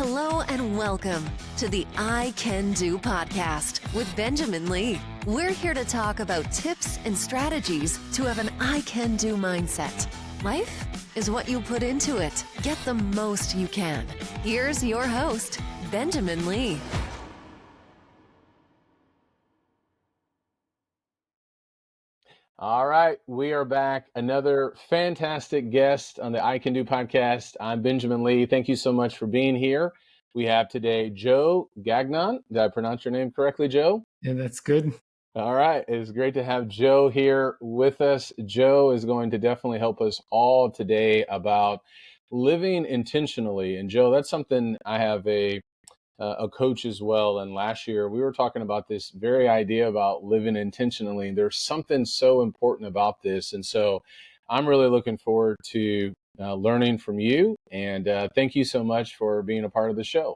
Hello and welcome to the I Can Do podcast with Benjamin Lee. We're here to talk about tips and strategies to have an I Can Do mindset. Life is what you put into it. Get the most you can. Here's your host, Benjamin Lee. All right, we are back. Another fantastic guest on the I Can Do podcast. I'm Benjamin Lee. Thank you so much for being here. We have today Joe Gagnon. Did I pronounce your name correctly, Joe? Yeah, that's good. All right, it's great to have Joe here with us. Joe is going to definitely help us all today about living intentionally. And Joe, that's something I have a coach as well. And last year we were talking about this very idea about living intentionally. There's something so important about this. And so I'm really looking forward to learning from you. And thank you so much for being a part of the show.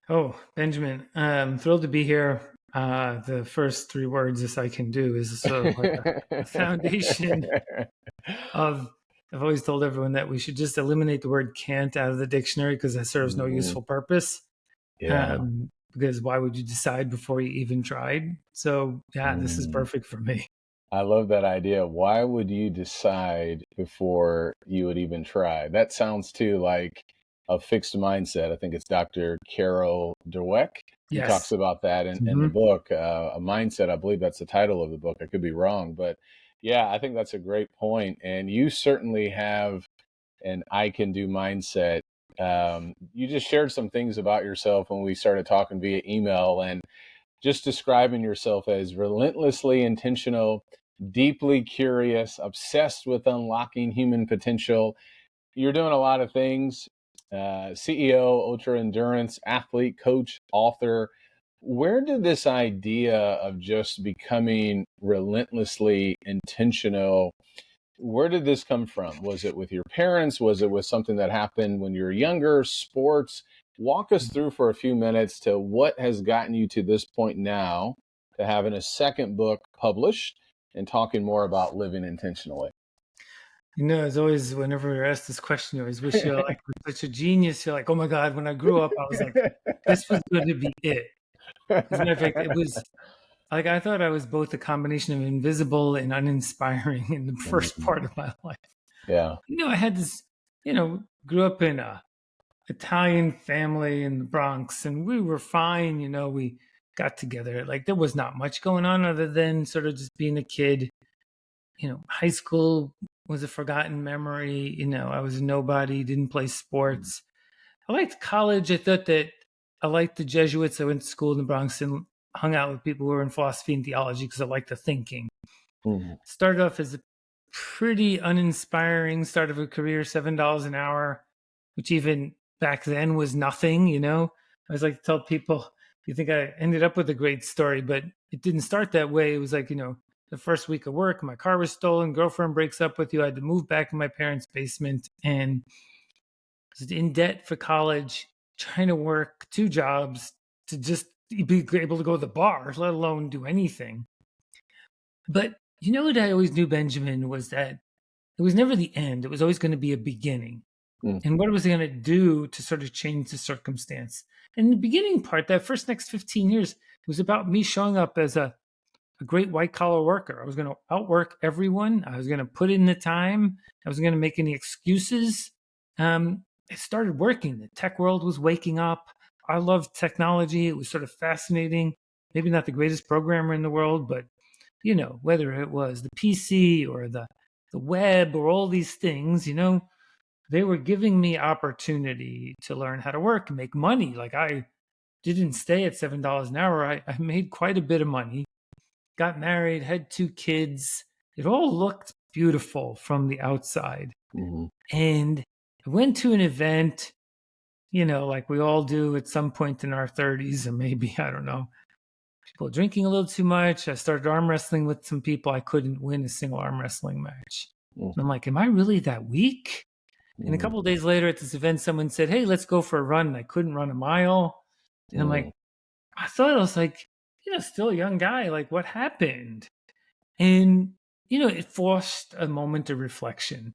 Oh, Benjamin, I'm thrilled to be here. The first three words "this I can do" is sort of like a foundation of. I've always told everyone that we should just eliminate the word "can't" out of the dictionary because that serves no useful purpose. Yeah. Because why would you decide before you even tried? So yeah, this is perfect for me. I love that idea. Why would you decide before you would even try? That sounds too like a fixed mindset. I think it's Dr. Carol Dweck who talks about that in the book, a mindset. I believe that's the title of the book. I could be wrong, but yeah, I think that's a great point. And you certainly have an I can do mindset. You just shared some things about yourself when we started talking via email and just describing yourself as relentlessly intentional, deeply curious, obsessed with unlocking human potential. You're doing a lot of things. CEO, ultra endurance, athlete, coach, author. Where did this idea of just becoming relentlessly intentional, where did this come from? Was it with your parents? Was it with something that happened when you were younger? Sports? Walk us through for a few minutes to what has gotten you to this point now to having a second book published and talking more about living intentionally. You know, as always, whenever you're asked this question, you always wish you're like such a genius. You're like, oh my God, when I grew up, I was like, this was going to be it. As a matter of fact, it was like I thought I was both a combination of invisible and uninspiring in the first part of my life. Yeah. You know, I had this, grew up in a Italian family in the Bronx, and we were fine. You know, we got together. Like there was not much going on other than sort of just being a kid. You know, high school was a forgotten memory. You know, I was a nobody, didn't play sports. I liked college. I thought that I liked the Jesuits. I went to school in the Bronx and hung out with people who were in philosophy and theology because I liked the thinking. Started off as a pretty uninspiring start of a career, $7 an hour, which even back then was nothing, you know. I always like to tell people, you think I ended up with a great story, but it didn't start that way. It was like, the first week of work, my car was stolen, girlfriend breaks up with you. I had to move back in my parents' basement and was in debt for college, trying to work two jobs to just be able to go to the bar, let alone do anything. But you know what I always knew, Benjamin, was that it was never the end. It was always going to be a beginning. And what was I going to do to sort of change the circumstance? And the beginning part, that first next 15 years, was about me showing up as a great white collar worker. I was going to outwork everyone. I was going to put in the time. I wasn't going to make any excuses. It started working. The tech world was waking up. I loved technology. It was sort of fascinating. Maybe not the greatest programmer in the world, but whether it was the PC or the web or all these things, they were giving me opportunity to learn how to work and make money. Like I didn't stay at $7 an hour. I made quite a bit of money, got married, had 2 kids. It all looked beautiful from the outside. And I went to an event, like we all do at some point in our 30s, and maybe, I don't know, people drinking a little too much. I started arm wrestling with some people. I couldn't win a single arm wrestling match. And I'm like, am I really that weak? And a couple of days later at this event, someone said, hey, let's go for a run. And I couldn't run a mile. And I'm like, I thought I was like, still a young guy. Like, what happened? And, it forced a moment of reflection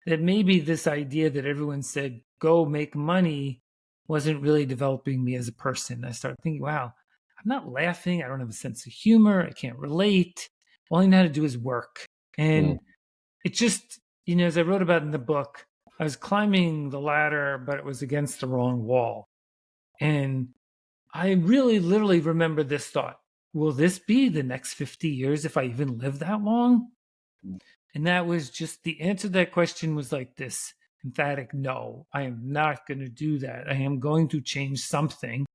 that maybe this idea that everyone said, go make money wasn't really developing me as a person. I started thinking, wow, I'm not laughing. I don't have a sense of humor. I can't relate. All I know how to do is work. And it just, as I wrote about in the book, I was climbing the ladder, but it was against the wrong wall. And I really literally remember this thought: will this be the next 50 years if I even live that long? And that was just the answer to that question was like this emphatic no, I am not going to do that. I am going to change something.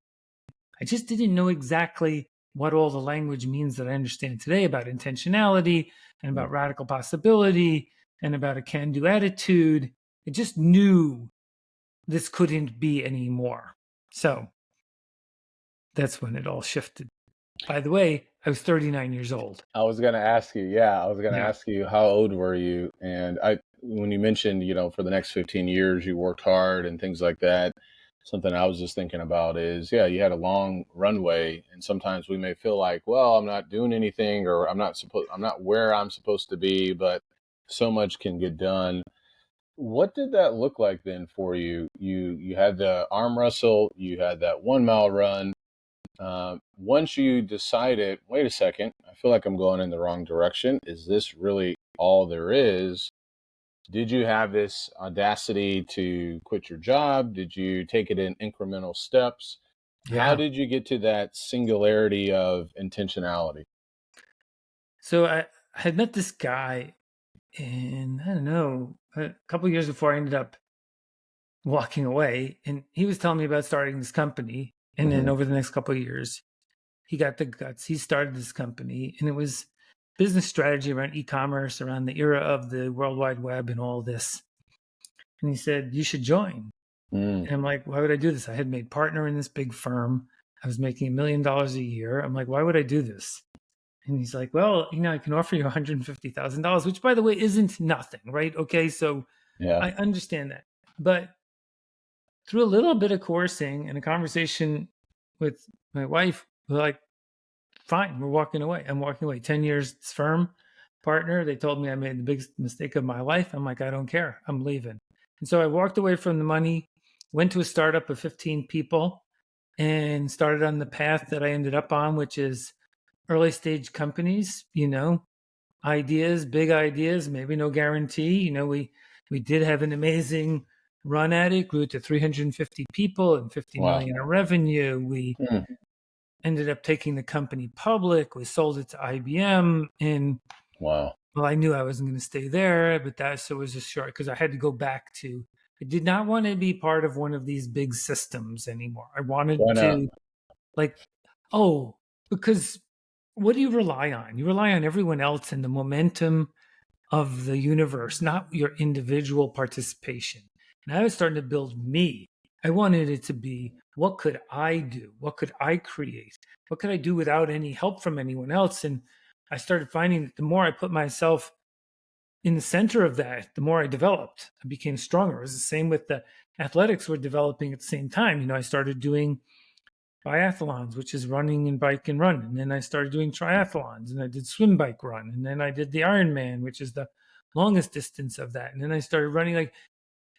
I just didn't know exactly what all the language means that I understand today about intentionality and about radical possibility and about a can do attitude. I just knew this couldn't be anymore. So that's when it all shifted. By the way, I was 39 years old. I was going to ask you, ask you, how old were you? And when you mentioned, for the next 15 years, you worked hard and things like that, something I was just thinking about is, you had a long runway. And sometimes we may feel like, well, I'm not doing anything, or I'm not where I'm supposed to be, but so much can get done. What did that look like then for you? You had the arm wrestle, you had that 1 mile run. Once you decided, wait a second, I feel like I'm going in the wrong direction. Is this really all there is? Did you have this audacity to quit your job? Did you take it in incremental steps? Yeah. How did you get to that singularity of intentionality? So I had met this guy in, I don't know, a couple of years before I ended up walking away. And he was telling me about starting this company. And then over the next couple of years, he got the guts. He started this company, and it was business strategy around e-commerce, around the era of the World Wide Web and all this. And he said, you should join. And I'm like, why would I do this? I had made partner in this big firm. I was making $1 million a year. I'm like, why would I do this? And he's like, well, I can offer you $150,000, which, by the way, isn't nothing, right? Okay, so I understand that. But through a little bit of coursing and a conversation with my wife, we're like, fine, we're walking away. I'm walking away. 10 years firm partner. They told me I made the biggest mistake of my life. I'm like, I don't care. I'm leaving. And so I walked away from the money, went to a startup of 15 people, and started on the path that I ended up on, which is early stage companies, ideas, big ideas, maybe no guarantee. We did have an amazing run at it, grew to 350 people and 50 million in revenue. We ended up taking the company public. We sold it to IBM, and well, I knew I wasn't going to stay there, but that was just short because I had to go back to. I did not want to be part of one of these big systems anymore. I wanted to, because what do you rely on? You rely on everyone else and the momentum of the universe, not your individual participation. And I was starting to build me. I wanted it to be, what could I do? What could I create? What could I do without any help from anyone else? And I started finding that the more I put myself in the center of that, the more I developed. I became stronger. It was the same with the athletics we're developing at the same time. I started doing biathlons, which is running and bike and run. And then I started doing triathlons, and I did swim, bike, run. And then I did the Ironman, which is the longest distance of that. And then I started running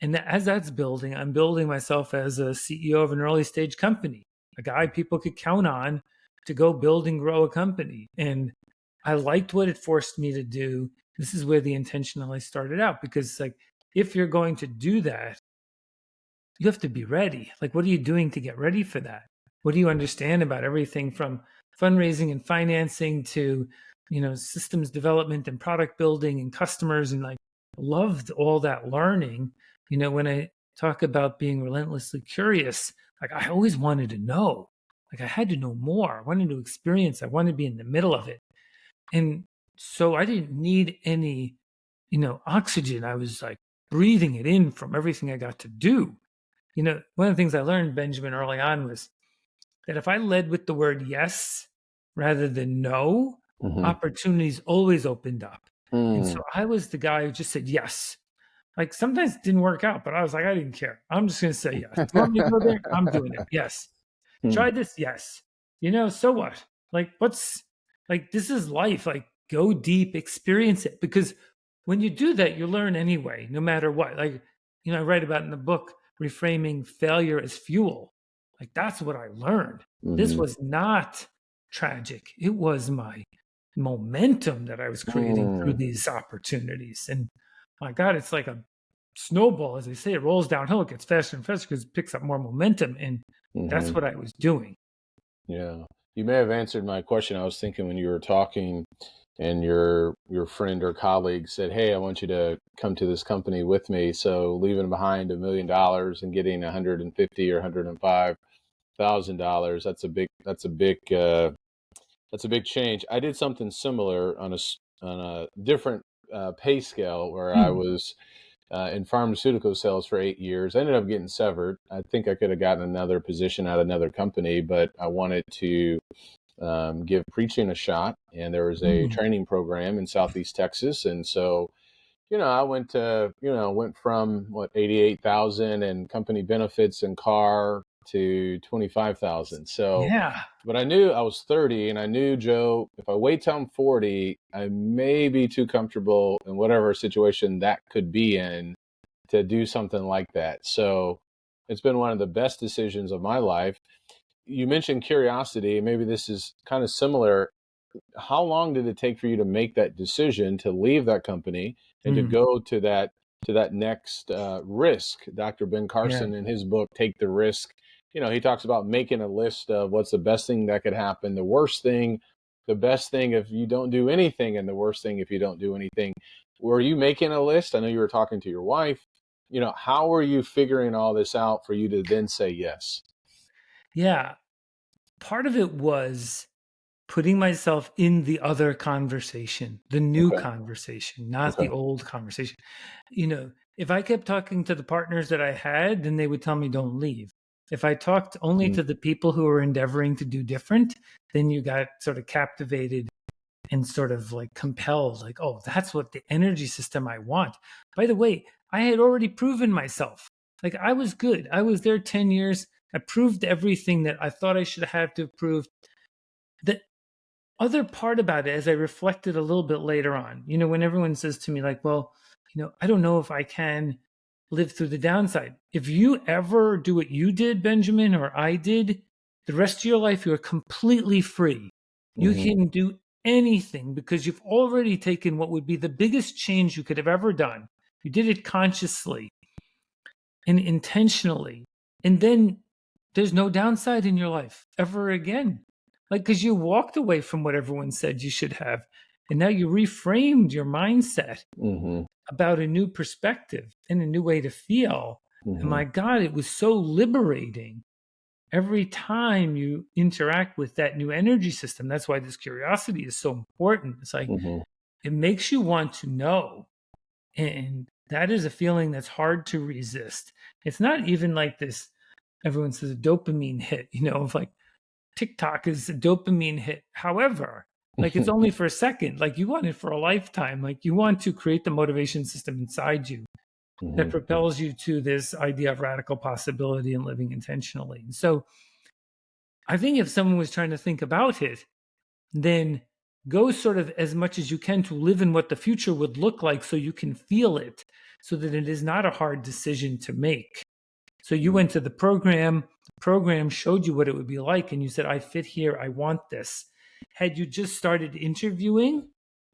and as that's building, I'm building myself as a CEO of an early stage company, a guy people could count on to go build and grow a company. And I liked what it forced me to do. This is where the intentionality started out, because if you're going to do that, you have to be ready. What are you doing to get ready for that? What do you understand about everything from fundraising and financing to, systems development and product building and customers, and loved all that learning. When I talk about being relentlessly curious, I always wanted to know. I had to know more. I wanted to experience. I wanted to be in the middle of it. And so I didn't need any, oxygen. I was breathing it in from everything I got to do. One of the things I learned, Benjamin, early on was that if I led with the word yes rather than no, opportunities always opened up. And so I was the guy who just said yes. Sometimes it didn't work out, but I was I didn't care. I'm just going to say yes. You want me to go there? I'm doing it. Yes. Try this? Yes. So what? This is life. Go deep, experience it. Because when you do that, you learn anyway, no matter what. I write about in the book, reframing failure as fuel. Like that's what I learned. This was not tragic. It was my momentum that I was creating through these opportunities. And my God, it's like a snowball, as they say, it rolls downhill, it gets faster and faster because it picks up more momentum. And that's what I was doing. Yeah. You may have answered my question. I was thinking when you were talking and your friend or colleague said, "Hey, I want you to come to this company with me." So leaving behind $1 million and getting $150,000 or $105,000, that's a big change. I did something similar on a different pay scale where I was in pharmaceutical sales for 8 years. I ended up getting severed. I think I could have gotten another position at another company, but I wanted to give preaching a shot. And there was a training program in Southeast Texas. And so, I went from 88,000 and company benefits and car to 25,000. So, Yeah. but I knew I was 30 and I knew, Joe, if I wait till I'm 40, I may be too comfortable in whatever situation that could be in to do something like that. So it's been one of the best decisions of my life. You mentioned curiosity. Maybe this is kind of similar. How long did it take for you to make that decision to leave that company and to go to that next risk? Dr. Ben Carson in his book, Take the Risk, he talks about making a list of what's the best thing that could happen, the worst thing, the best thing if you don't do anything, and the worst thing if you don't do anything. Were you making a list? I know you were talking to your wife. How were you figuring all this out for you to then say yes? Yeah. Part of it was putting myself in the other conversation, the new conversation, not the old conversation. If I kept talking to the partners that I had, then they would tell me, don't leave. If I talked only to the people who were endeavoring to do different, then you got sort of captivated and sort of like compelled, like, oh, that's what the energy system I want. By the way, I had already proven myself. Like I was good. I was there 10 years. I proved everything that I thought I should have to prove. The other part about it, as I reflected a little bit later on, when everyone says to me like, well, I don't know if I can live through the downside. If you ever do what you did, Benjamin, or I did, the rest of your life, you're completely free. You can do anything because you've already taken what would be the biggest change you could have ever done. You did it consciously and intentionally. And then there's no downside in your life ever again. Like, because you walked away from what everyone said you should have. And now you reframed your mindset about a new perspective and a new way to feel. And my God, it was so liberating every time you interact with that new energy system. That's why this curiosity is so important. It's like, it makes you want to know. And that is a feeling that's hard to resist. It's not even like this, everyone says a dopamine hit, of like TikTok is a dopamine hit. However, like it's only for a second. Like you want it for a lifetime. Like you want to create the motivation system inside you that propels you to this idea of radical possibility and living intentionally. And so I think if someone was trying to think about it, then go sort of as much as you can to live in what the future would look like so you can feel it, so that it is not a hard decision to make. So you went to the program showed you what it would be like, and you said, I fit here, I want this. Had you just started interviewing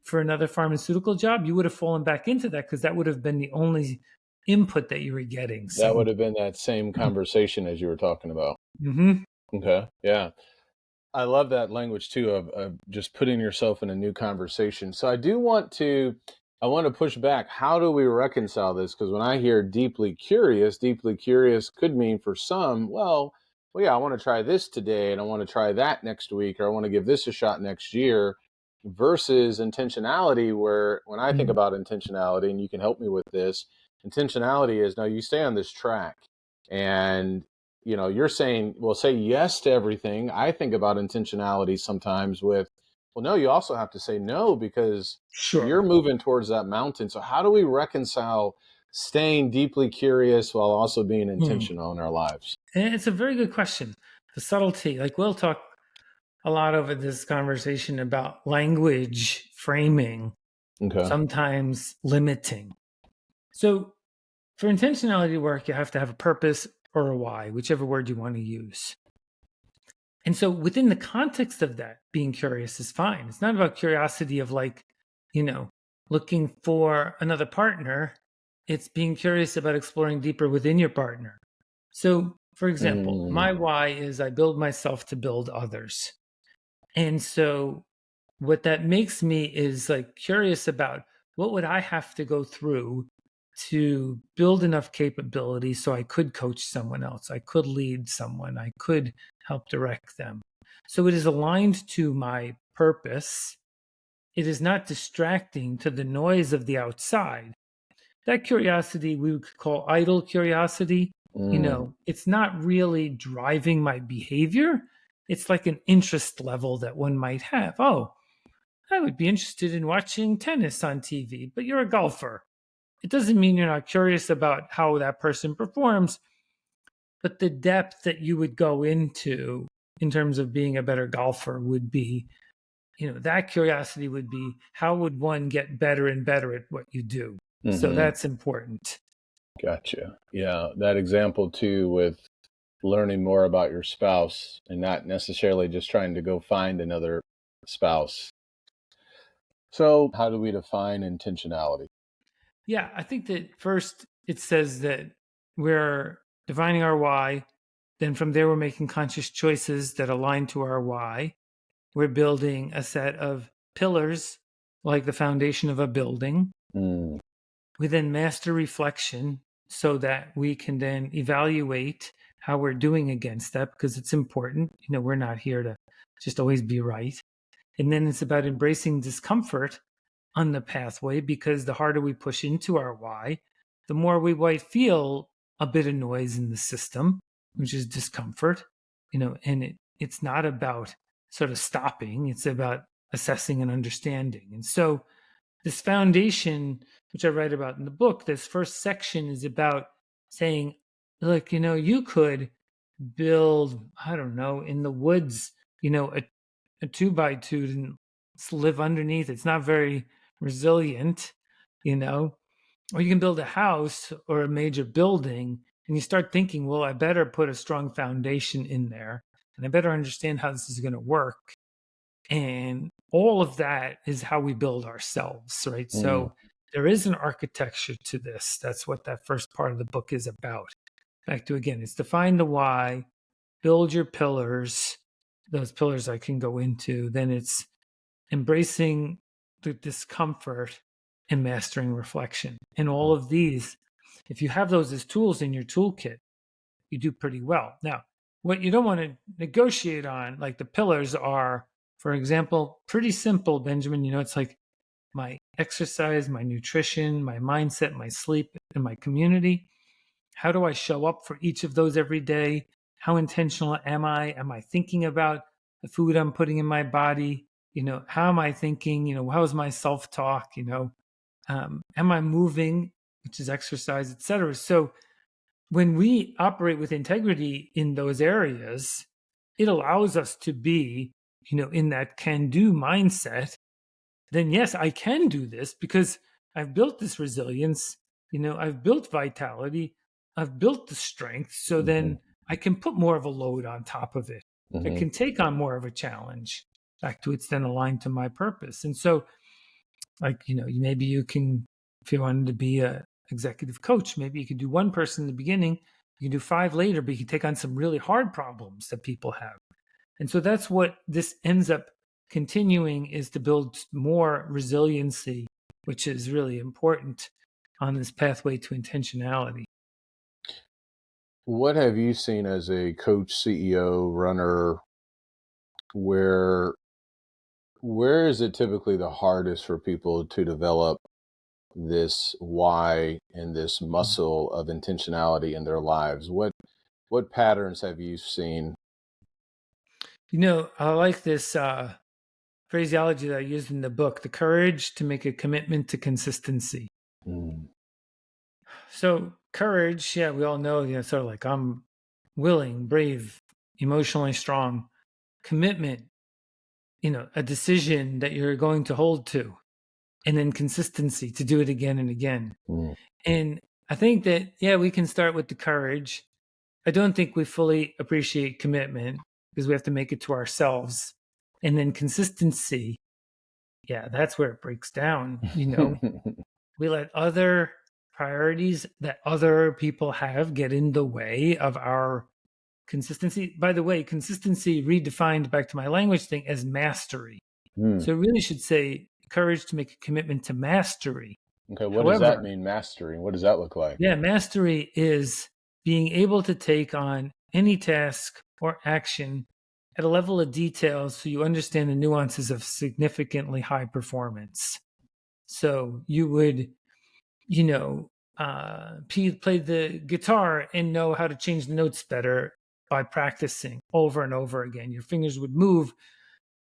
for another pharmaceutical job, you would have fallen back into that because that would have been the only input that you were getting. That would have been that same conversation as you were talking about. Okay. Yeah. I love that language too of just putting yourself in a new conversation. So I want to push back. How do we reconcile this? Because when I hear deeply curious could mean for some, well, yeah, I want to try this today and I want to try that next week, or I want to give this a shot next year, versus intentionality, where when I think about intentionality, and you can help me with this, intentionality is, now you stay on this track and you're saying, well, say yes to everything. I think about intentionality sometimes with, well, no, you also have to say no because you're moving towards that mountain. So how do we reconcile staying deeply curious while also being intentional in our lives? And it's a very good question. The subtlety, like we'll talk a lot over this conversation about language framing, sometimes limiting. So for intentionality to work, you have to have a purpose or a why, whichever word you want to use. And so within the context of that, being curious is fine. It's not about curiosity of like, looking for another partner. It's being curious about exploring deeper within your partner. So, for example, my why is I build myself to build others. And so what that makes me is like curious about what would I have to go through to build enough capability so I could coach someone else, I could lead someone, I could help direct them. So it is aligned to my purpose. It is not distracting to the noise of the outside. That curiosity we could call idle curiosity. It's not really driving my behavior. It's like an interest level that one might have. Oh, I would be interested in watching tennis on TV, but you're a golfer. It doesn't mean you're not curious about how that person performs, but the depth that you would go into in terms of being a better golfer would be, that curiosity would be, how would one get better and better at what you do? So that's important. Gotcha. Yeah. That example too, with learning more about your spouse and not necessarily just trying to go find another spouse. So how do we define intentionality? Yeah, I think that first it says that we're defining our why. Then from there, we're making conscious choices that align to our why. We're building a set of pillars like the foundation of a building. We then master reflection so that we can then evaluate how we're doing against that, because it's important. We're not here to just always be right. And then it's about embracing discomfort on the pathway, because the harder we push into our why, the more we might feel a bit of noise in the system, which is discomfort, and it's not about sort of stopping, it's about assessing and understanding. And so this foundation, which I write about in the book, this first section is about saying, look, you could build, I don't know, in the woods, a 2x2 and live underneath. It's not very resilient, or you can build a house or a major building and you start thinking, well, I better put a strong foundation in there and I better understand how this is going to work. And all of that is how we build ourselves, right? So there is an architecture to this. That's what that first part of the book is about. Back to, again, it's define the why, build your pillars. Those pillars I can go into. Then it's embracing the discomfort and mastering reflection. And all of these, if you have those as tools in your toolkit, you do pretty well. Now, what you don't want to negotiate on, like the pillars are, for example, pretty simple, Benjamin. It's like my exercise, my nutrition, my mindset, my sleep, and my community. How do I show up for each of those every day? How intentional am I? Am I thinking about the food I'm putting in my body? How am I thinking? How is my self-talk? Am I moving, which is exercise, etc. So when we operate with integrity in those areas, it allows us to be, in that can-do mindset. Then yes, I can do this because I've built this resilience. I've built vitality. I've built the strength. So then I can put more of a load on top of it. I can take on more of a challenge. Back to it's then aligned to my purpose. And so, like, maybe you can, if you wanted to be a executive coach, maybe you could do one person in the beginning, you can do 5 later, but you can take on some really hard problems that people have. And so that's what this ends up continuing, is to build more resiliency, which is really important on this pathway to intentionality. What have you seen as a coach, CEO, runner, where is it typically the hardest for people to develop this why and this muscle of intentionality in their lives? What patterns have you seen? I like this phraseology that I used in the book, the courage to make a commitment to consistency. So courage, yeah, we all know, sort of like I'm willing, brave, emotionally strong. Commitment, a decision that you're going to hold to. And then consistency to do it again and again. And I think that, yeah, we can start with the courage. I don't think we fully appreciate commitment because we have to make it to ourselves. And then consistency, yeah, that's where it breaks down. We let other priorities that other people have get in the way of our consistency. By the way, consistency redefined, back to my language thing, as mastery. So it really should say courage to make a commitment to mastery. Okay, what does that However, mean, mastering? What does that look like? yeah, mastery is being able to take on any task or action at a level of detail so you understand the nuances of significantly high performance. So you would, play the guitar and know how to change the notes better by practicing over and over again. Your fingers would move,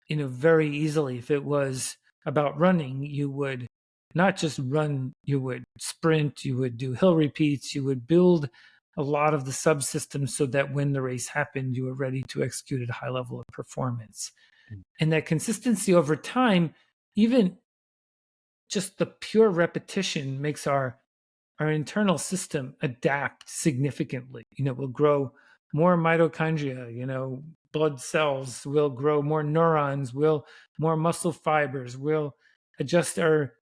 very easily. If it was about running, you would not just run, you would sprint, you would do hill repeats, you would build a lot of the subsystems so that when the race happened, you were ready to execute at a high level of performance. And that consistency over time, even just the pure repetition, makes our internal system adapt significantly. We'll grow more mitochondria, blood cells, will grow more neurons, will more muscle fibers, will adjust our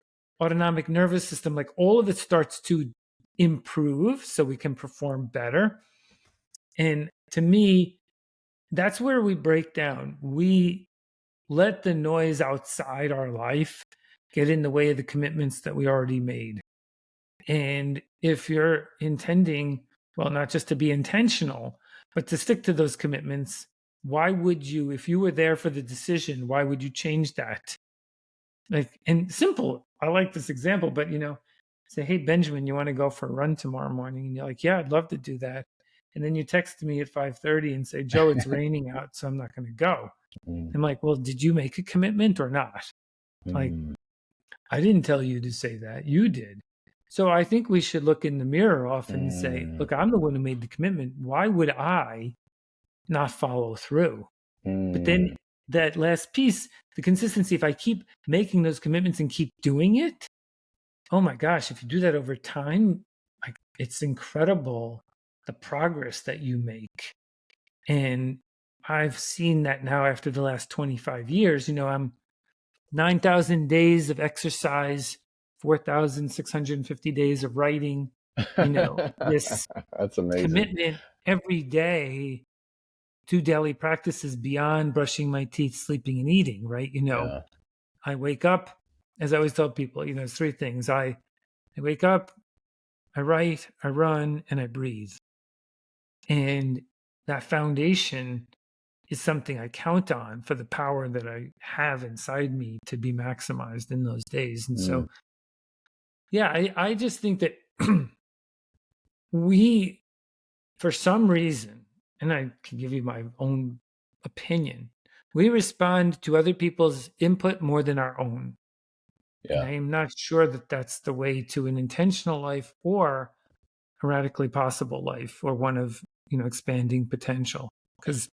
autonomic nervous system. Like, all of it starts to improve so we can perform better. And to me, that's where we break down. We let the noise outside our life get in the way of the commitments that we already made. And if you're intending, well, not just to be intentional, but to stick to those commitments, why would you, if you were there for the decision, why would you change that? Like, and simple, I like this example, but say, hey, Benjamin, you want to go for a run tomorrow morning? And you're like, yeah, I'd love to do that. And then you text me at 5:30 and say, Joe, it's raining out, so I'm not going to go. I'm like, well, did you make a commitment or not? Like, I didn't tell you to say that. You did. So I think we should look in the mirror often and say, look, I'm the one who made the commitment. Why would I not follow through? But then that last piece, the consistency, if I keep making those commitments and keep doing it, oh my gosh, if you do that over time, like, it's incredible the progress that you make. And I've seen that now after the last 25 years. I'm 9,000 days of exercise, 4,650 days of writing, this That's amazing. commitment every day to daily practices beyond brushing my teeth, sleeping, and eating, right? Yeah. I wake up, as I always tell people, there's three things. I wake up, I write, I run, and I breathe. And that foundation is something I count on for the power that I have inside me to be maximized in those days. And so, yeah, I just think that we, for some reason, and I can give you my own opinion, we respond to other people's input more than our own. Yeah. And I am not sure that that's the way to an intentional life or a radically possible life, or one of, expanding potential. Because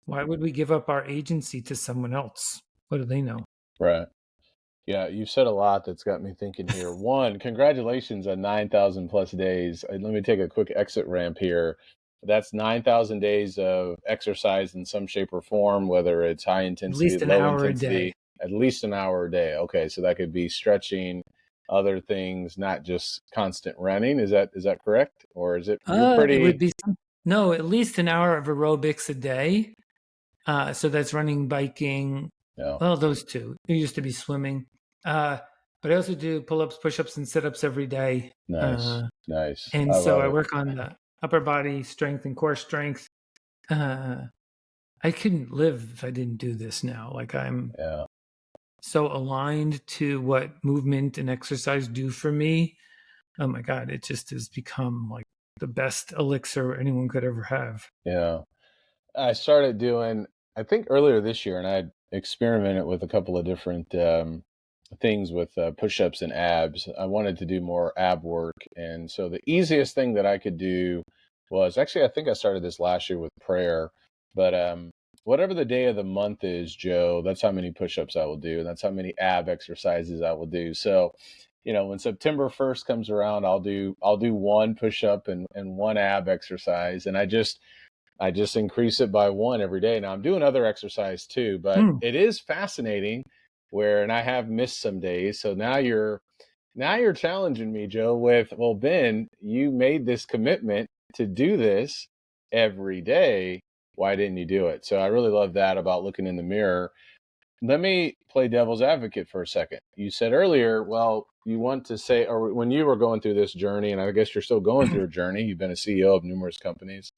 why would we give up our agency to someone else? What do they know? Right. Yeah, you've said a lot that's got me thinking here. One, congratulations on 9,000 plus days. Let me take a quick exit ramp here. That's 9,000 days of exercise in some shape or form, whether it's high intensity, low intensity, at least an hour a day. Okay, so that could be stretching, other things, not just constant running. Is that correct? Or is it, you're pretty... It would be, no, at least an hour of aerobics a day. So that's running, biking. Yeah. Well, those two. It used to be swimming. But I also do pull-ups, push-ups, and sit-ups every day. Nice. Nice. And so I work on the upper body strength and core strength. I couldn't live if I didn't do this now. Like, I'm so aligned to what movement and exercise do for me. Oh my God, it just has become like the best elixir anyone could ever have. Yeah. I started doing, I think earlier this year, and I experimented with a couple of different things with push-ups and abs. I wanted to do more ab work. And so the easiest thing that I could do was, actually, I think I started this last year with prayer, but whatever the day of the month is, Joe, that's how many push-ups I will do. And that's how many ab exercises I will do. So when September 1st comes around, I'll do one push up and one ab exercise. And I just increase it by one every day. Now I'm doing other exercise too, but it is fascinating and I have missed some days. So now you're challenging me, Joe, with, well, Ben, you made this commitment to do this every day. Why didn't you do it? So I really love that about looking in the mirror. Let me play devil's advocate for a second. You said earlier, well, you want to say, or when you were going through this journey, and I guess you're still going through a journey, you've been a CEO of numerous companies,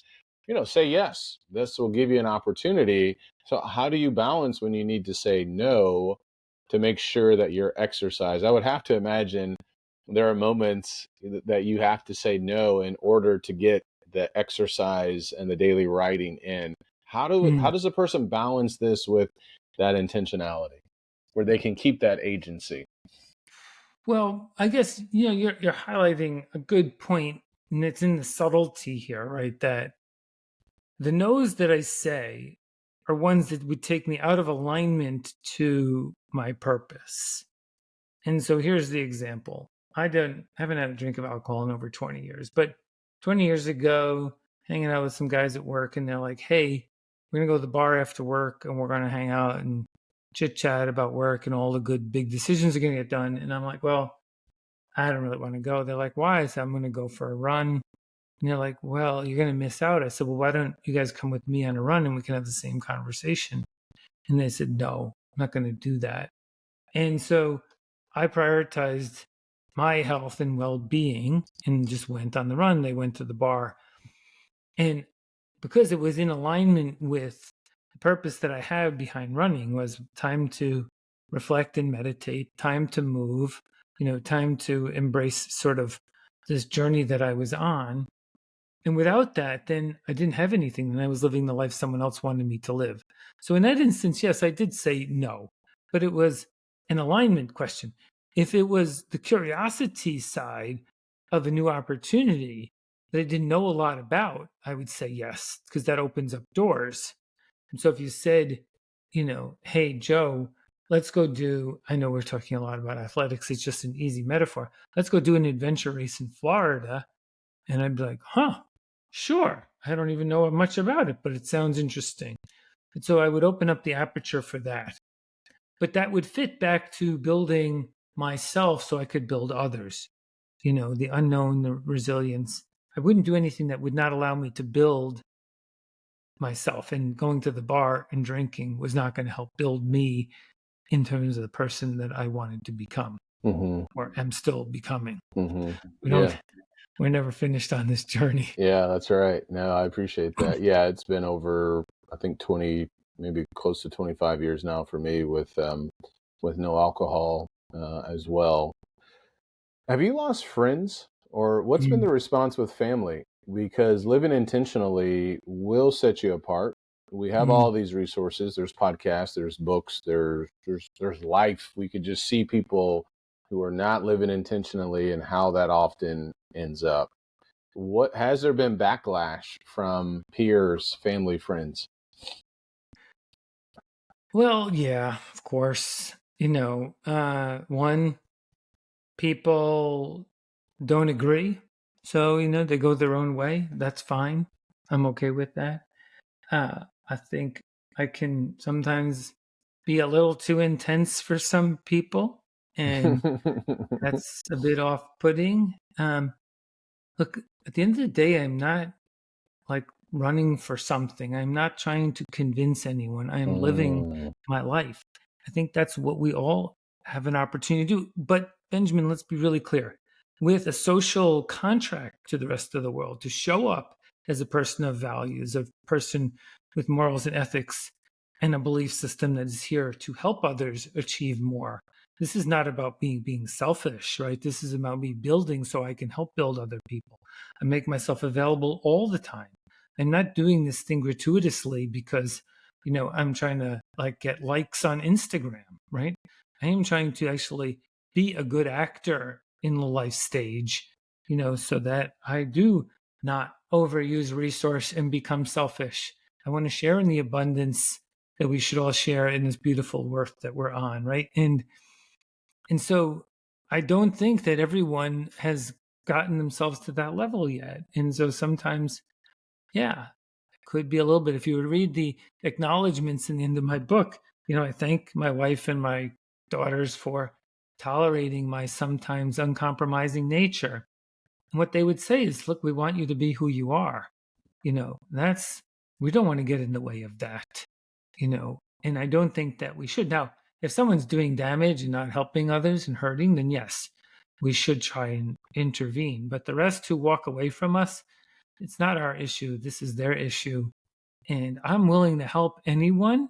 say yes. This will give you an opportunity. So how do you balance when you need to say no to make sure that your exercise? I would have to imagine there are moments that you have to say no in order to get the exercise and the daily writing in. How does a person balance this with that intentionality where they can keep that agency? Well, I guess you're highlighting a good point, and it's in the subtlety here, right? That the no's that I say are ones that would take me out of alignment to my purpose. And so here's the example. I haven't had a drink of alcohol in over 20 years, but 20 years ago, hanging out with some guys at work, and they're like, hey, we're going to go to the bar after work and we're going to hang out and chit chat about work and all the good big decisions are going to get done. And I'm like, well, I don't really want to go. They're like, why? I said, I'm going to go for a run. And they're like, well, you're going to miss out. I said, well, why don't you guys come with me on a run and we can have the same conversation? And they said, no, I'm not going to do that. And so I prioritized my health and well-being and just went on the run. They went to the bar. And because it was in alignment with the purpose that I have behind running, was time to reflect and meditate, time to move, time to embrace sort of this journey that I was on. And without that, then I didn't have anything. And I was living the life someone else wanted me to live. So in that instance, yes, I did say no, but it was an alignment question. If it was the curiosity side of a new opportunity that I didn't know a lot about, I would say yes, because that opens up doors. And so if you said, hey, Joe, let's go I know we're talking a lot about athletics. It's just an easy metaphor. Let's go do an adventure race in Florida. And I'd be like, sure. I don't even know much about it, but it sounds interesting. And so I would open up the aperture for that. But that would fit back to building myself so I could build others. The unknown, the resilience. I wouldn't do anything that would not allow me to build myself. And going to the bar and drinking was not going to help build me in terms of the person that I wanted to become or am still becoming. We're never finished on this journey. Yeah, that's right. No, I appreciate that. Yeah, it's been over, I think 20, maybe close to 25 years now for me with no alcohol as well. Have you lost friends, or what's been the response with family? Because living intentionally will set you apart. We have all these resources. There's podcasts, there's books, there's life. We could just see people who are not living intentionally and how that often ends up. What has there been backlash from peers, family, friends? Well, yeah, of course. One, people don't agree. So, they go their own way. That's fine. I'm okay with that. I think I can sometimes be a little too intense for some people, and that's a bit off-putting. Look, at the end of the day, I'm not like running for something. I'm not trying to convince anyone. I am living my life. I think that's what we all have an opportunity to do. But Benjamin, let's be really clear. With a social contract to the rest of the world, to show up as a person of values, a person with morals and ethics, and a belief system that is here to help others achieve more. This is not about being selfish, right? This is about me building so I can help build other people. I make myself available all the time. I'm not doing this thing gratuitously because, I'm trying to get likes on Instagram, right? I am trying to actually be a good actor in the life stage, so that I do not overuse resource and become selfish. I want to share in the abundance that we should all share in this beautiful work that we're on, right? And so I don't think that everyone has gotten themselves to that level yet. And so sometimes, yeah, it could be a little bit. If you would read the acknowledgments in the end of my book, I thank my wife and my daughters for tolerating my sometimes uncompromising nature. And what they would say is, look, we want you to be who you are. We don't want to get in the way of that, and I don't think that we should. Now, if someone's doing damage and not helping others and hurting, then yes, we should try and intervene. But the rest who walk away from us, it's not our issue. This is their issue. And I'm willing to help anyone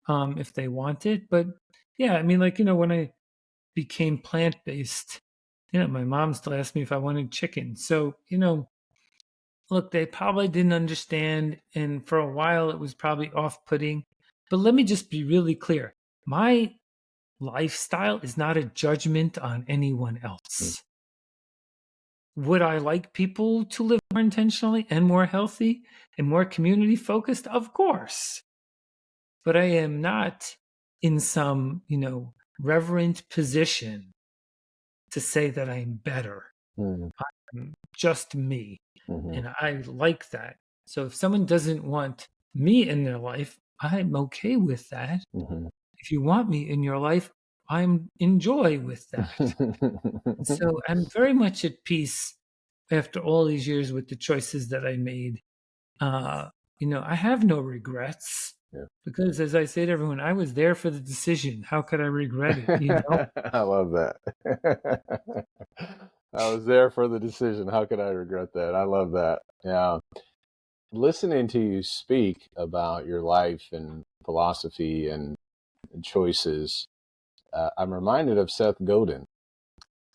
if they want it. But yeah, I mean, when I became plant-based, my mom still asked me if I wanted chicken. So, look, they probably didn't understand. And for a while, it was probably off-putting. But let me just be really clear. My lifestyle is not a judgment on anyone else. Would I like people to live more intentionally and more healthy and more community focused? Of course. But I am not in some, reverent position to say that I'm better. I'm just me. And I like that. So if someone doesn't want me in their life, I'm okay with that. If you want me in your life, I'm enjoy with that. So I'm very much at peace after all these years with the choices that I made. I have no regrets because, as I say to everyone, I was there for the decision. How could I regret it? I love that. I was there for the decision. How could I regret that? I love that. Yeah. Listening to you speak about your life and philosophy and choices, I'm reminded of Seth Godin.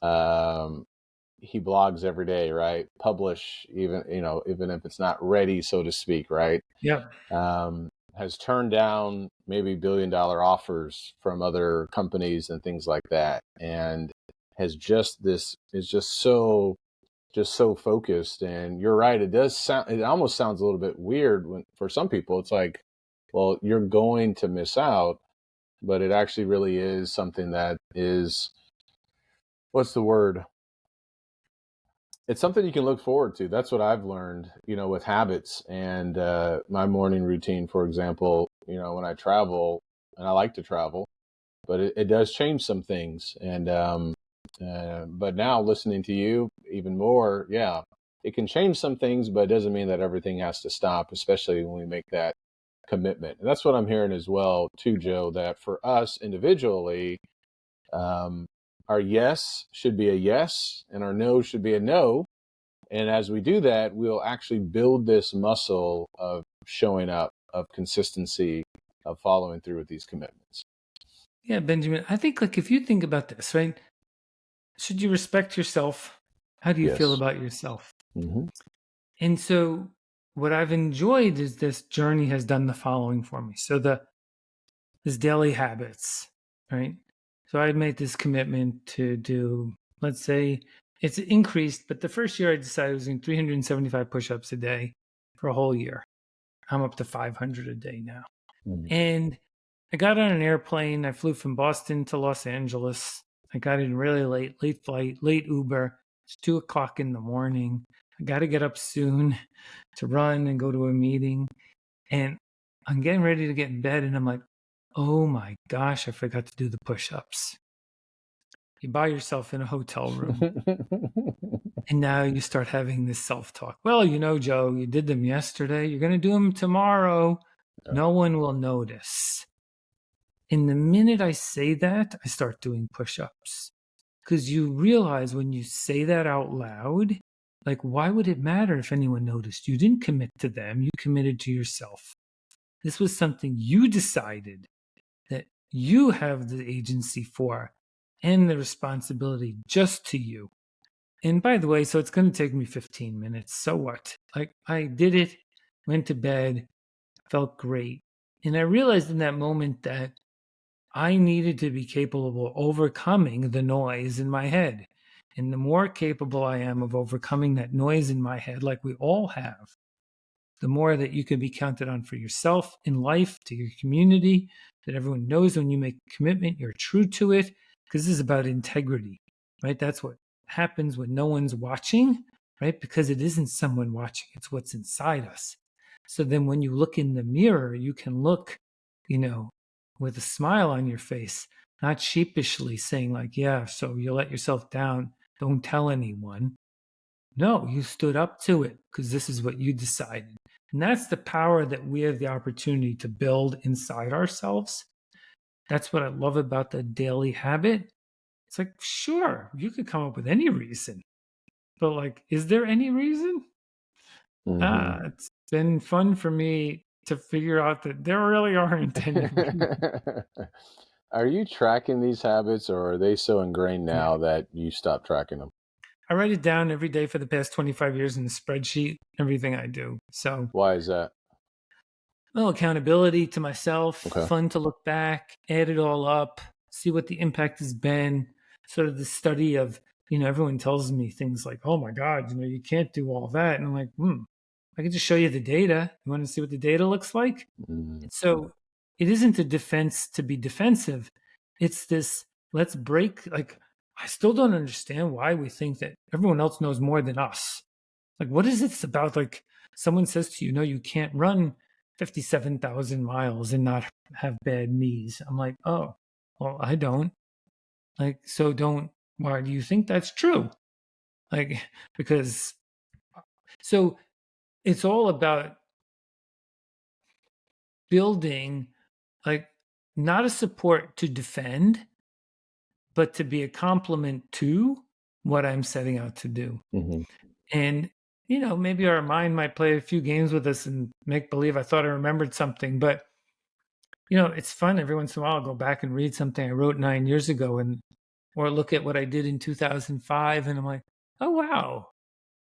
He blogs every day, right? Publish even if it's not ready, so to speak, right? Yeah. Has turned down maybe $1 billion offers from other companies and things like that, and is just so focused. And you're right, it almost sounds a little bit weird for some people. It's like, well, you're going to miss out, but it actually really is something that is, what's the word? It's something you can look forward to. That's what I've learned, with habits and my morning routine, for example, when I travel, and I like to travel, but it does change some things. And but now listening to you even more, yeah, it can change some things, but it doesn't mean that everything has to stop, especially when we make that commitment. And that's what I'm hearing as well too, Joe, that for us individually, our yes should be a yes and our no should be a no. And as we do that, we'll actually build this muscle of showing up, of consistency, of following through with these commitments. Yeah, Benjamin, I think if you think about this, right? Should you respect yourself? How do you feel about yourself? And so what I've enjoyed is this journey has done the following for me. So this daily habits, right? So I made this commitment to do, let's say it's increased, but the first year I decided I was doing 375 push-ups a day for a whole year. I'm up to 500 a day now. And I got on an airplane. I flew from Boston to Los Angeles. I got in really late flight, late Uber. It's 2:00 in the morning. I got to get up soon to run and go to a meeting. And I'm getting ready to get in bed. And I'm like, oh my gosh, I forgot to do the push-ups. You buy yourself in a hotel room. And now you start having this self-talk. Well, Joe, you did them yesterday. You're going to do them tomorrow. No one will notice. And the minute I say that, I start doing push-ups. Because you realize when you say that out loud, why would it matter if anyone noticed? You didn't commit to them. You committed to yourself. This was something you decided that you have the agency for and the responsibility just to you. And by the way, so it's going to take me 15 minutes. So what? I did it, went to bed, felt great. And I realized in that moment that I needed to be capable of overcoming the noise in my head. And the more capable I am of overcoming that noise in my head, like we all have, the more that you can be counted on for yourself in life, to your community, that everyone knows when you make a commitment, you're true to it, because this is about integrity, right? That's what happens when no one's watching, right? Because it isn't someone watching, it's what's inside us. So then when you look in the mirror, you can look, with a smile on your face, not sheepishly saying, like, yeah, so you let yourself down, don't tell anyone. No, you stood up to it because this is what you decided. And that's the power that we have the opportunity to build inside ourselves. That's what I love about the daily habit. It's like, sure, you could come up with any reason, but like, is there any reason? Mm-hmm. It's been fun for me to figure out that there really aren't any reasons. Are you tracking these habits, or are they so ingrained Yeah. now that you stop tracking them? I write it down every day for the past 25 years in a spreadsheet, everything I do. So Why is that? little accountability to myself, Okay. fun to look back, add it all up, see what the impact has been. Sort of the study of, everyone tells me things like, oh my God, you can't do all that. And I'm like, I can just show you the data. You want to see what the data looks like? Mm. So it isn't a defense to be defensive. It's this, let's break. Like, I still don't understand why we think that everyone else knows more than us. Like, what is it about? Like, someone says to you, no, you can't run 57,000 miles and not have bad knees. I'm like, oh, well, I don't. Like, so why do you think that's true? Like, because, so it's all about building, like, not a support to defend, but to be a complement to what I'm setting out to do. Mm-hmm. And, maybe our mind might play a few games with us and make believe I thought I remembered something, but it's fun every once in a while. I'll go back and read something I wrote 9 years ago or look at what I did in 2005. And I'm like, oh, wow,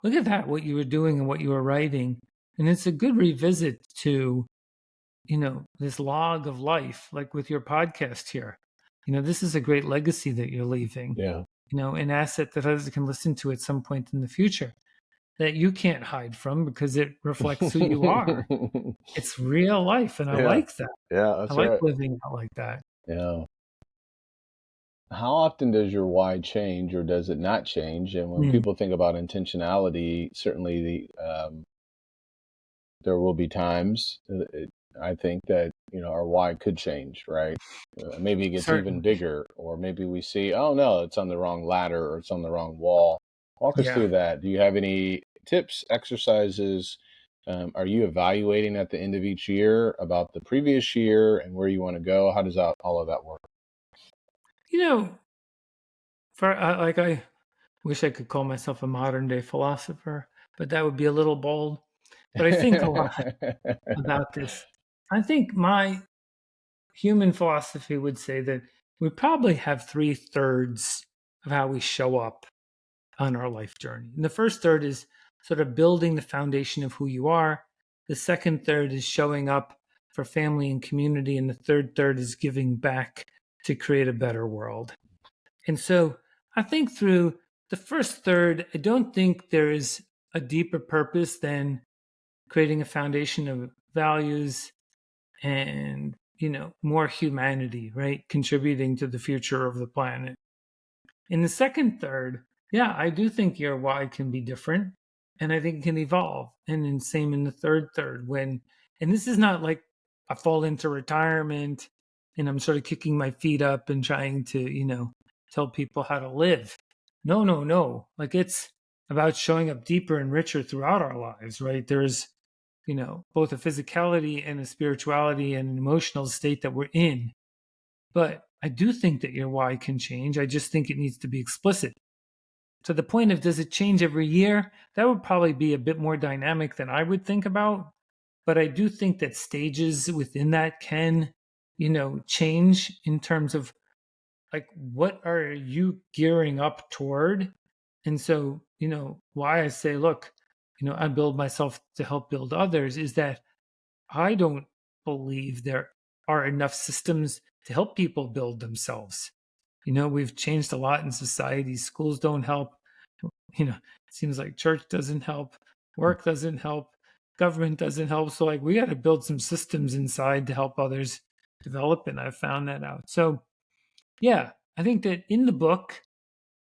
look at that, what you were doing and what you were writing. And it's a good revisit to, this log of life, like with your podcast here. This is a great legacy that you're leaving, Yeah. an asset that others can listen to at some point in the future that you can't hide from because it reflects who you are. It's real life. And I Yeah. like that. Yeah, I that's like right. living out like that. Yeah. How often does your why change, or does it not change? And when Mm, people think about intentionality, certainly there will be times, I think, that our why could change, right? Maybe it gets even certainly. bigger, or maybe we see, oh no, it's on the wrong ladder, or it's on the wrong wall. Walk us Yeah. through that. Do you have any tips, exercises? Are you evaluating at the end of each year about the previous year and where you want to go? How does all of that work? You know, I wish I could call myself a modern day philosopher, but that would be a little bold. But I think a lot about this. I think my human philosophy would say that we probably have 3/3 of how we show up on our life journey. And the first third is sort of building the foundation of who you are. The second third is showing up for family and community. And the third third is giving back to create a better world. And so I think through the first third, I don't think there is a deeper purpose than creating a foundation of values and, more humanity, right? Contributing to the future of the planet. In the second third, yeah, I do think your why can be different and I think it can evolve. And then same in the third third and this is not like I fall into retirement and I'm sort of kicking my feet up and trying to, tell people how to live. No, no, no. Like it's about showing up deeper and richer throughout our lives, right? There's, both a physicality and a spirituality and an emotional state that we're in. But I do think that your why can change. I just think it needs to be explicit. To the point of does it change every year? That would probably be a bit more dynamic than I would think about. But I do think that stages within that can, change in terms of like what are you gearing up toward? And so, why I say, look, I build myself to help build others is that I don't believe there are enough systems to help people build themselves. We've changed a lot in society. Schools don't help. It seems like church doesn't help, work doesn't help, government doesn't help. So, like, we got to build some systems inside to help others develop. And I've found that out. So, yeah, I think that in the book,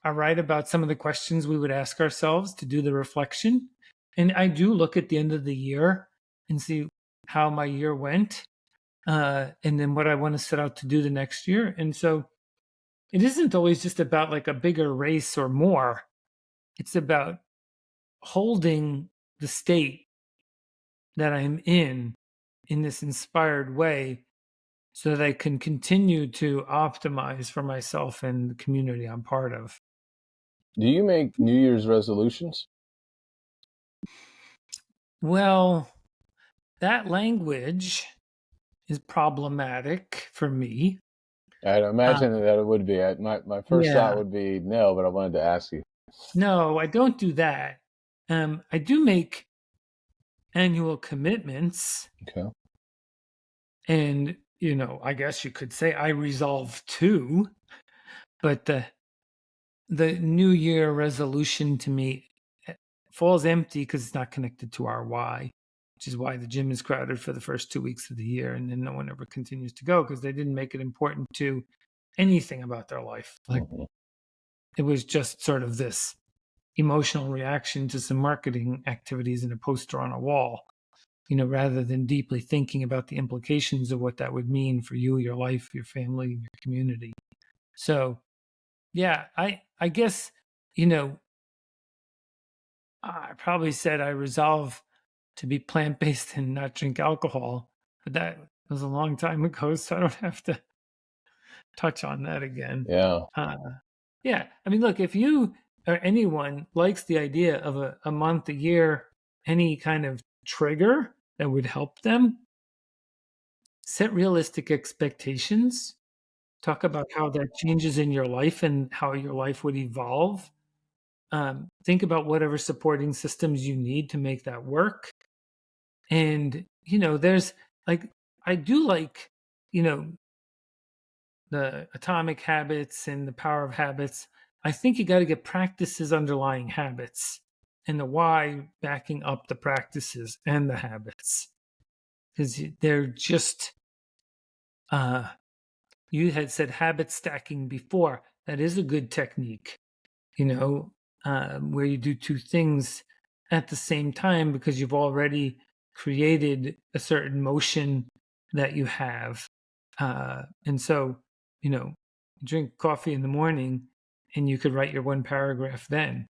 I write about some of the questions we would ask ourselves to do the reflection. And I do look at the end of the year and see how my year went, and then what I want to set out to do the next year. And so it isn't always just about like a bigger race or more. It's about holding the state that I'm in this inspired way so that I can continue to optimize for myself and the community I'm part of. Do you make New Year's resolutions? Well, that language is problematic for me. I'd imagine that it would be. My first thought Yeah. would be no, but I wanted to ask you. No, I don't do that. I do make annual commitments. Okay. And, I guess you could say I resolve too. But the New Year resolution to me falls empty because it's not connected to our why, which is why the gym is crowded for the first 2 weeks of the year. And then no one ever continues to go because they didn't make it important to anything about their life. Like it was just sort of this emotional reaction to some marketing activities and a poster on a wall, rather than deeply thinking about the implications of what that would mean for you, your life, your family, your community. So, yeah, I guess, I probably said I resolve to be plant-based and not drink alcohol, but that was a long time ago, so I don't have to touch on that again. Yeah. Yeah. I mean, look, if you or anyone likes the idea of a month, a year, any kind of trigger that would help them, set realistic expectations. Talk about how that changes in your life and how your life would evolve. Think about whatever supporting systems you need to make that work. And, there's like, I do like, the atomic habits and the power of habits. I think you got to get practices underlying habits and the why backing up the practices and the habits. Because they're just, you had said habit stacking before. That is a good technique, where you do two things at the same time because you've already created a certain motion that you have. And so, drink coffee in the morning and you could write your one paragraph then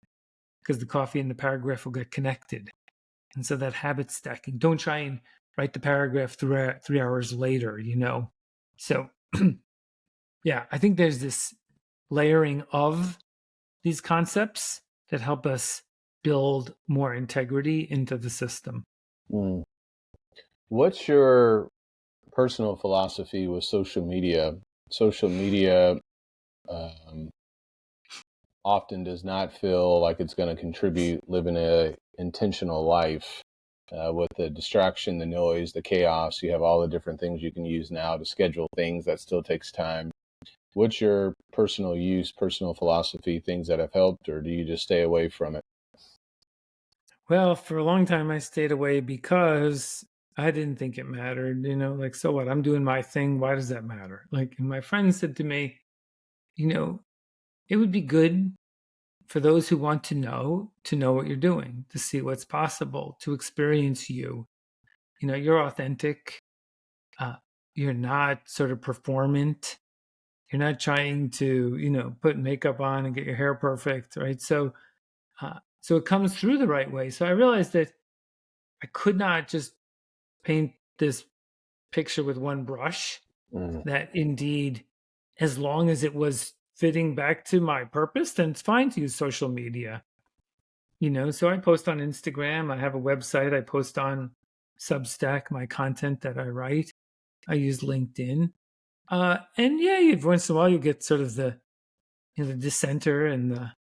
because the coffee and the paragraph will get connected. And so that habit stacking, don't try and write the paragraph 3 hours later, So, yeah, I think there's this layering of these concepts that help us build more integrity into the system. Mm. What's your personal philosophy with social media? Social media often does not feel like it's going to contribute living a intentional life. With the distraction, the noise, the chaos, you have all the different things you can use now to schedule things. That still takes time. What's your personal use, personal philosophy, things that have helped, or do you just stay away from it? Well, for a long time, I stayed away because I didn't think it mattered. Like, so what? I'm doing my thing. Why does that matter? Like, and my friend said to me, it would be good for those who want to know what you're doing, to see what's possible, to experience you. You're authentic. You're not sort of performant. You're not trying to, put makeup on and get your hair perfect, right? So it comes through the right way. So I realized that I could not just paint this picture with one brush. That indeed, as long as it was fitting back to my purpose, then it's fine to use social media. So I post on Instagram. I have a website. I post on Substack, my content that I write. I use LinkedIn. And yeah, every once in a while you get sort of the dissenter and the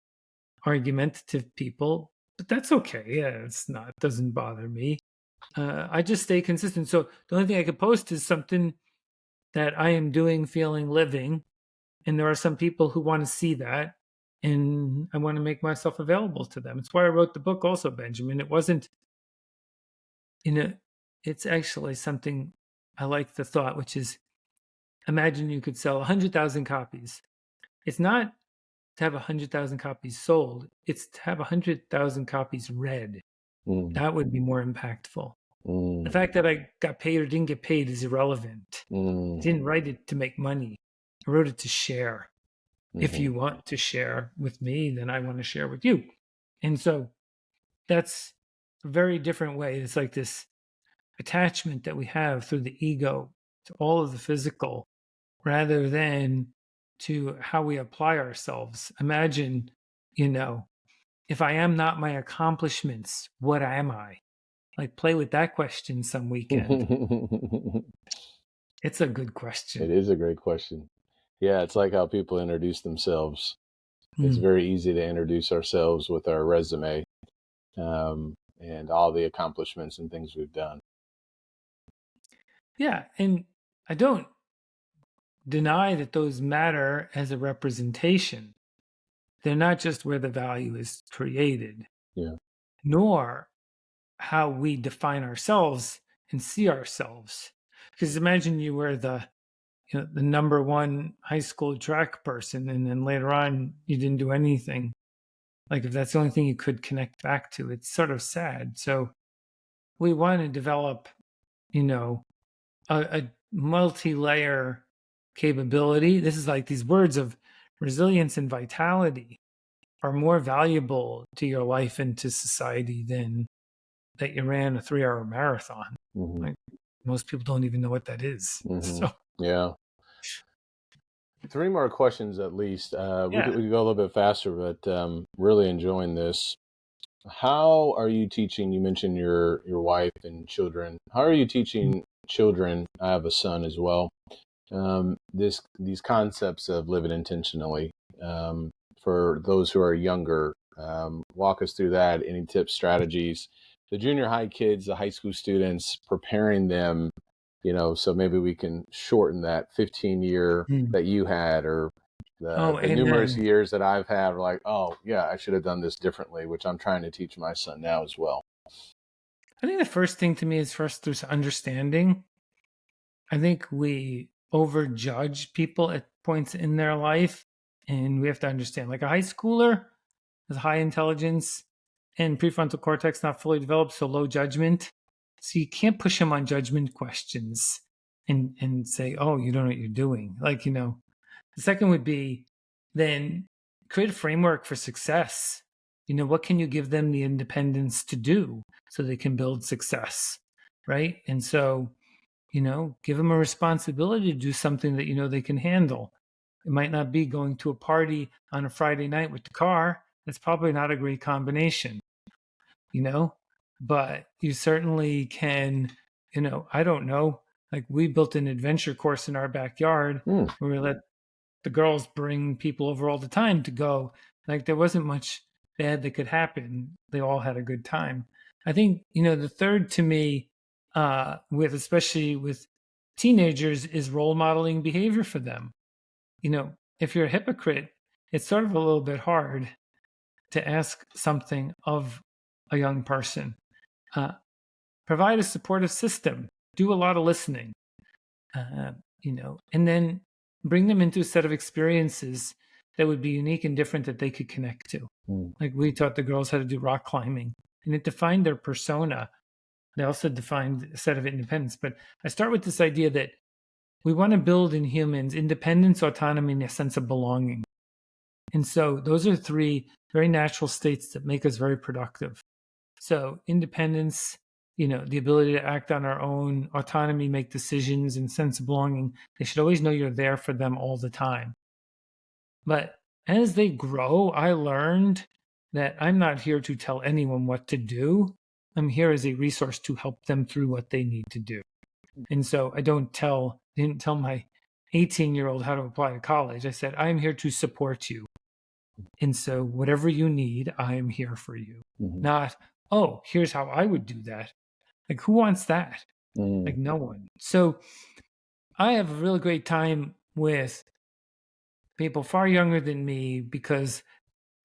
argumentative people, but that's okay. Yeah, it doesn't bother me. I just stay consistent. So the only thing I could post is something that I am doing, feeling, living. And there are some people who want to see that. And I want to make myself available to them. It's why I wrote the book also, Benjamin. It wasn't, it's actually something I like the thought, which is imagine you could sell 100,000 copies. It's not to have 100,000 copies sold. It's to have 100,000 copies read. That would be more impactful. The fact that I got paid or didn't get paid is irrelevant. I didn't write it to make money. I wrote it to share. If you want to share with me, then I want to share with you. And so that's a very different way. It's like this attachment that we have through the ego to all of the physical rather than to how we apply ourselves. Imagine, if I am not my accomplishments, what am I? Like, play with that question some weekend. It's a good question. It is a great question. Yeah, it's like how people introduce themselves. It's very easy to introduce ourselves with our resume and all the accomplishments and things we've done. Yeah, and I don't deny that those matter as a representation. They're not just where the value is created, nor how we define ourselves and see ourselves. Because imagine you were the number one high school track person, and then later on you didn't do anything. Like, if that's the only thing you could connect back to, it's sort of sad. So we want to develop, a multi-layer capability. This is like these words of resilience and vitality are more valuable to your life and to society than that you ran a 3-hour marathon. Like, most people don't even know what that is. So yeah. 3 more questions at least. We could go a little bit faster, but really enjoying this. How are you teaching? You mentioned your wife and children. How are you teaching children? I have a son as well. These concepts of living intentionally for those who are younger. Walk us through that. Any tips, strategies? The junior high kids, the high school students, preparing them. So maybe we can shorten that 15-year that you had, or the numerous years that I've had. Like, oh yeah, I should have done this differently, which I'm trying to teach my son now as well. I think the first thing to me is first there's understanding. I think we overjudge people at points in their life, and we have to understand. Like, a high schooler has high intelligence and prefrontal cortex not fully developed, so low judgment. So you can't push them on judgment questions and say, oh, you don't know what you're doing. Like, the second would be then create a framework for success. What can you give them the independence to do so they can build success, right? And so, give them a responsibility to do something that they can handle. It might not be going to a party on a Friday night with the car. That's probably not a great combination, but you certainly can, I don't know, like, we built an adventure course in our backyard where we let the girls bring people over all the time to go. Like, there wasn't much bad that could happen. They all had a good time. I think, the third to me, especially with teenagers, is role modeling behavior for them. If you're a hypocrite, it's sort of a little bit hard to ask something of a young person. Provide a supportive system, do a lot of listening, and then bring them into a set of experiences that would be unique and different that they could connect to. Like, we taught the girls how to do rock climbing, and it defined their persona. They also defined a set of independence. But I start with this idea that we want to build in humans independence, autonomy, and a sense of belonging. And so those are 3 very natural states that make us very productive. So independence, the ability to act on our own, autonomy, make decisions, and sense of belonging. They should always know you're there for them all the time. But as they grow, I learned that I'm not here to tell anyone what to do. I'm here as a resource to help them through what they need to do. And so I didn't tell my 18-year-old how to apply to college. I said, I'm here to support you. And so whatever you need, I am here for you. Not, oh, here's how I would do that. Like, who wants that? Like, no one. So I have a really great time with people far younger than me because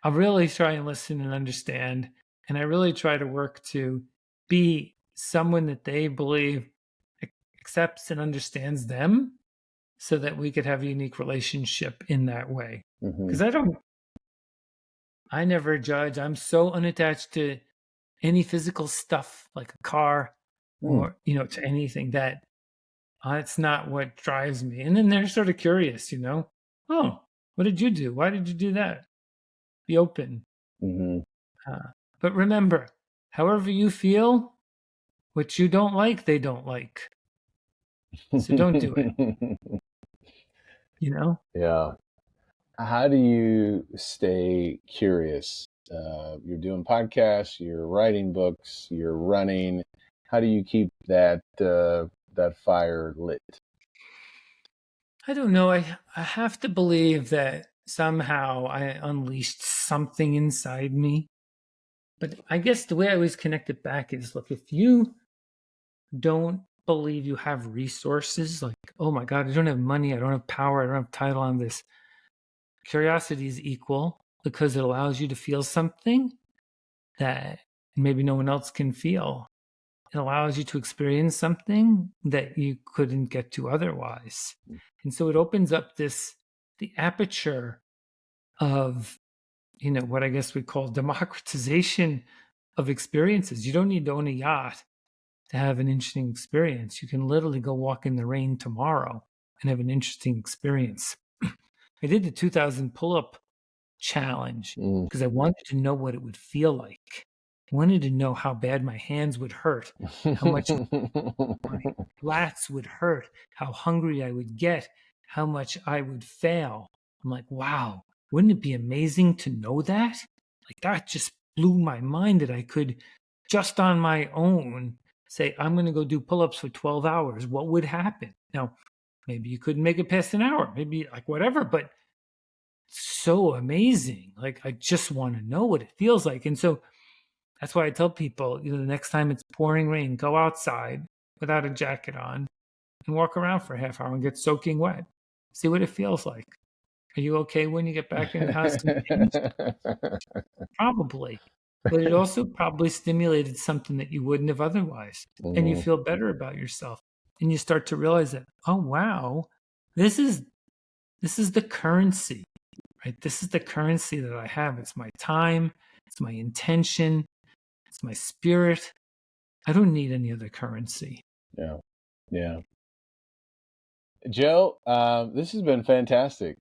I really try and listen and understand. And I really try to work to be someone that they believe accepts and understands them so that we could have a unique relationship in that way. Because I don't I never judge. I'm so unattached to any physical stuff like a car or, to anything that it's not what drives me. And then they're sort of curious, oh, what did you do? Why did you do that? Be open. Mm-hmm. But remember, however you feel, what you don't like, they don't like. So don't do it. Yeah. How do you stay curious? You're doing podcasts, you're writing books, you're running. How do you keep that fire lit? I don't know. I have to believe that somehow I unleashed something inside me. But I guess the way I always connect it back is, look, if you don't believe you have resources, like, oh my God, I don't have money, I don't have power, I don't have title on this. Curiosity is equal because it allows you to feel something that maybe no one else can feel. It allows you to experience something that you couldn't get to otherwise. And so it opens up the aperture of, what I guess we call democratization of experiences. You don't need to own a yacht to have an interesting experience. You can literally go walk in the rain tomorrow and have an interesting experience. I did the 2000 pull-up challenge because I wanted to know what it would feel like. I wanted to know how bad my hands would hurt, how much my lats would hurt, how hungry I would get, how much I would fail. I'm like, wow, wouldn't it be amazing to know that? Like, that just blew my mind that I could just on my own say, I'm going to go do pull-ups for 12 hours. What would happen? Now, maybe you couldn't make it past an hour, maybe like whatever, but so amazing. Like, I just want to know what it feels like. And so that's why I tell people, the next time it's pouring rain, go outside without a jacket on and walk around for a half hour and get soaking wet. See what it feels like. Are you okay when you get back in the house and change? Probably. But it also probably stimulated something that you wouldn't have otherwise. And you feel better about yourself. And you start to realize that, oh wow, this is the currency, right? This is the currency that I have. It's my time, it's my intention, it's my spirit. I don't need any other currency. Yeah. Yeah. Joe, this has been fantastic.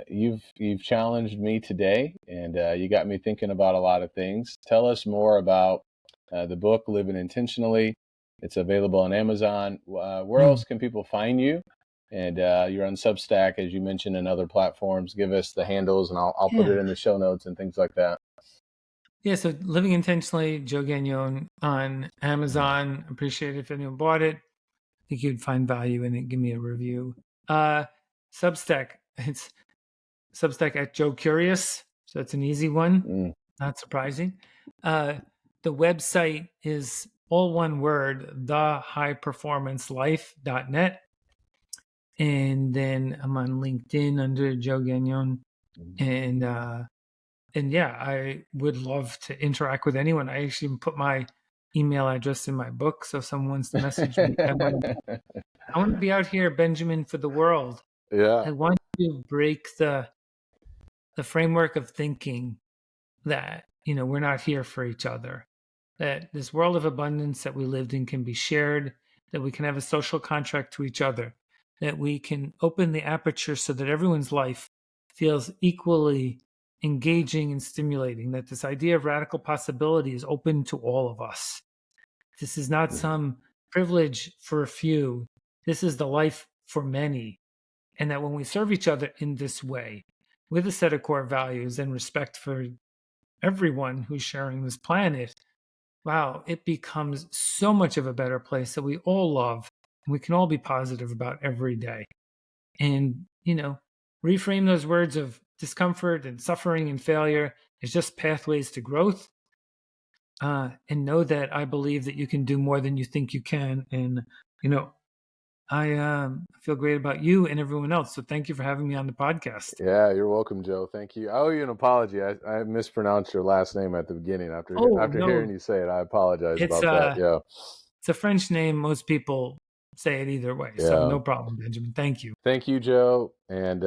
You've challenged me today, and you got me thinking about a lot of things. Tell us more about the book "Living Intentionally." It's available on Amazon. Where else can people find you? And you're on Substack, as you mentioned, and other platforms. Give us the handles, and I'll put it in the show notes and things like that. Yeah, so Living Intentionally, Joe Gagnon on Amazon. Appreciate it if anyone bought it. I think you'd find value in it. Give me a review. Substack, it's Substack at Joe Curious. So it's an easy one. Not surprising. The website is all one word, thehighperformancelife.net. And then I'm on LinkedIn under Joe Gagnon. And yeah, I would love to interact with anyone. I actually put my email address in my book. So if someone wants to message me, I want to be out here, Benjamin, for the world. Yeah. I want to break the framework of thinking that, we're not here for each other, that this world of abundance that we lived in can be shared, that we can have a social contract to each other, that we can open the aperture so that everyone's life feels equally engaging and stimulating, that this idea of radical possibility is open to all of us. This is not some privilege for a few. This is the life for many. And that when we serve each other in this way, with a set of core values and respect for everyone who's sharing this planet, wow, it becomes so much of a better place that we all love and we can all be positive about every day. And, reframe those words of discomfort and suffering and failure as just pathways to growth. And know that I believe that you can do more than you think you can. And, I feel great about you and everyone else. So thank you for having me on the podcast. Yeah, you're welcome, Joe. Thank you. I owe you an apology. I mispronounced your last name at the beginning. After hearing you say it, I apologize about that. Yeah, it's a French name. Most people say it either way. Yeah. So no problem, Benjamin. Thank you. Thank you, Joe. And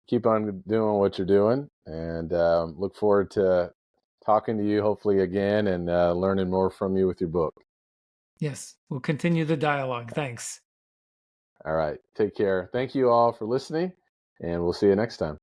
keep on doing what you're doing, and look forward to talking to you hopefully again and learning more from you with your book. Yes, we'll continue the dialogue. Thanks. All right. Take care. Thank you all for listening, and we'll see you next time.